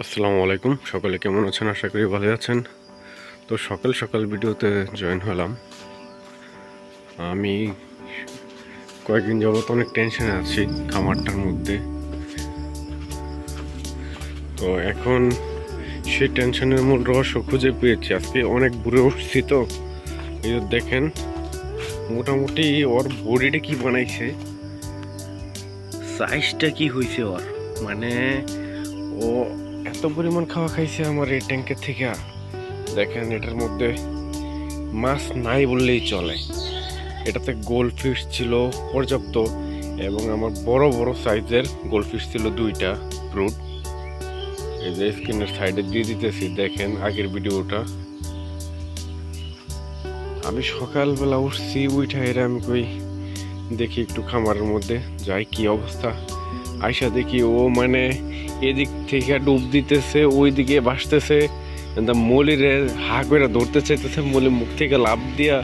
আসসালামু আলাইকুম, সকলে কেমন আছেন? আশা করি ভালো আছেন। তো সকাল সকাল ভিডিওতে জয়েন হলাম। আমি কয়েকদিন যাবত অনেক টেনশনে আছি খামারটার মধ্যে। তো এখন সেই টেনশনের মূল রহস্য খুঁজে পেয়েছি। আজকে অনেক ঘুরে উঠছি, তো এই যে দেখেন মোটামুটি ওর বডিটা কি বানাইছে, সাইজটা কি হয়েছে ওর, মানে ও এত পরিমাণ খাওয়া খাইছে আমার এই ট্যাঙ্কের থেকে। দেখেন এটার মধ্যে মাছ নাই বললেই চলে। এটাতে গোল্ডফিশ ছিল পর্যাপ্ত, এবং আমার বড় বড় সাইজের গোল্ডফিশ ছিল দুইটা ফ্রুট। এই যে স্ক্রিনের সাইডে দিয়ে দিতেছি, দেখেন আগের ভিডিওটা। আমি সকালবেলা উঠছি, উঠা এরা আমি কই দেখি একটু খামারের মধ্যে যাই কি অবস্থা। আইসা দেখি ও মানে এদিক থেকে ডুব দিতেছে, ওই দিকে ভাসতেছে, মলিরে হা করে ধরতে চাইতেছে, মলি মুখ থেকে লাফ দিয়া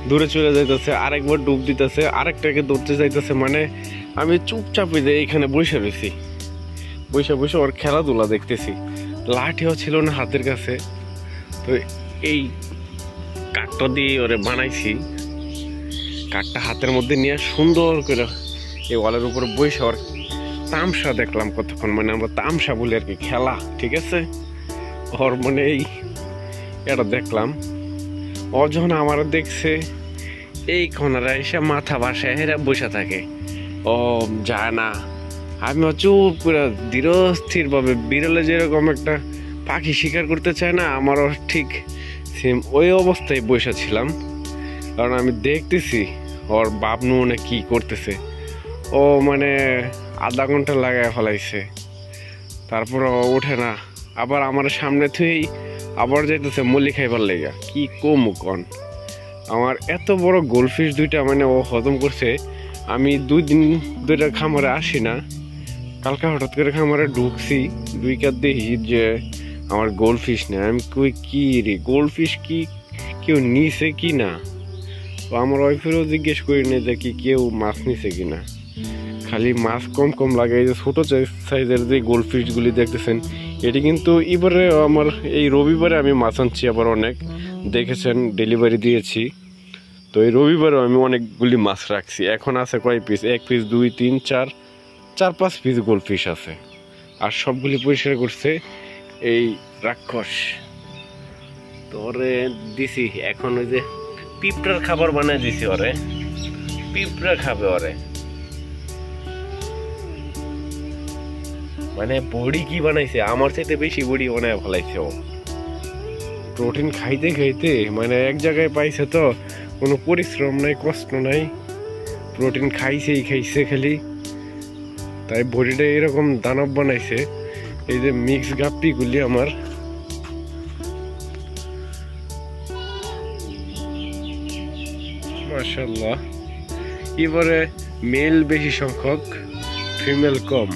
দূরে চলে যাইতেছে, আরেকবার ডুব দিতেছে, আরেকটাকে ধরতে চাইতেছে। মানে আমি চুপচাপ এইখানে বসে রয়েছি, বসে বসে ওর খেলাধুলা দেখতেছি। লাঠিও ছিল না হাতের কাছে, তো এই কাঠটা দিয়ে ওরে বানাইছি। কাঠটা হাতের মধ্যে নিয়ে সুন্দর করে এই ওয়ালের উপরে বসে ওর তামসা দেখলাম কতক্ষণ। মানে আমরা তামসা বলি আর কি, খেলা, ঠিক আছে। ওর মানে এটা দেখলাম। ও যখন আমার দেখছে এই কোনারা এসে মাথা বাসায় হেরা বসে থাকে, ও যায় না। আমি চুপ করে ধীরস্থির ভাবে, বিড়ালে যেরকম একটা পাখি শিকার করতে চায় না, আমারও ঠিক সেম ওই অবস্থায় বসে ছিলাম। কারণ আমি দেখতেছি ওর বাপ নুনে কি করতেছে। ও মানে আধা ঘন্টা লাগায় ফেলাইছে, তারপর ওঠে না। আবার আমার সামনে থুই আবার যাইতেছে মলি খাইবার লেগা। কি কন আমার এত বড় গোল্ডফিশ দুইটা মানে ও হজম করছে। আমি 2 দিন ধরে খামারে আসি না, কালকে হঠাৎ করে খামারে ঢুকছি, 2 কাপ দেখি যে আমার গোল্ডফিশ নেই। আমি কই কি রে, গোল্ডফিশ কি কেউ নিছে কি না? তো আমার ওয়াইফেরও জিজ্ঞেস করি না যে কি কেউ মাছ নিছে কিনা। খালি মাছ কম কম লাগে। এই যে ছোটো সাইজের যে গোল্ডফিশগুলি দেখতেছেন, এটি কিন্তু এবারে আমার এই রবিবারে আমি মাছ আনছি, আবার অনেক দেখেছেন ডেলিভারি দিয়েছি। তো এই রবিবারেও আমি অনেকগুলি মাছ রাখছি। এখন আছে কয় পিস, 1 পিস 2 3 4 4-5 পিস গোল্ডফিশ আছে। আর সবগুলি পরিষ্কার করছে এই রাক্ষস। তো ওরে দিছি এখন ওই যে পিঁপড়ার খাবার বানিয়ে দিছি ওরে, পিঁপড়া খাবে ওরে। মানে বডি কি বানাইছে, আমার চাইতে বেশি বডি বানায় ফেলাইছে ও। প্রোটিন খাইতে খাইতে মানে এক জায়গায় পাইছে, তো কোনো পরিশ্রম নাই, কষ্ট নাই, প্রোটিন খাইছেই খাইছে খালি, তাই বডিটা এরকম দানব বানাইছে। এই যে মিক্স গাপ্পিগুলি আমার, মাশাআল্লাহ। এবারে মেল বেশি সংখ্যক, ফিমেল কম।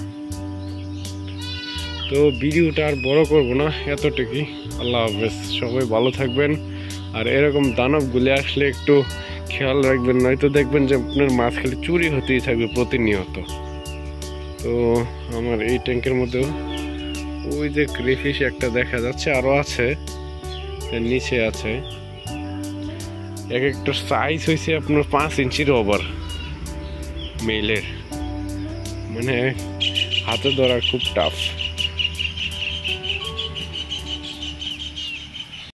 তো ভিডিওটা আর বড় করব না, এতটুকুই। আল্লাহ হাফেজ, সবাই ভালো থাকবেন। আর এরকম দানবগুলি আসলে একটু খেয়াল রাখবেন, নয়তো দেখবেন যে আপনার মাছ খালি চুরি হতেই থাকবে প্রতিনিয়ত। তো আমার এই ট্যাঙ্কের মধ্যেও ওই যে ক্রেফিশ একটা দেখা যাচ্ছে, আরও আছে, নিচে আছে। এক একটা সাইজ হয়েছে আপনার 5 ইঞ্চির ওভার মেলের, মানে হাতে ধরা খুব টাফ।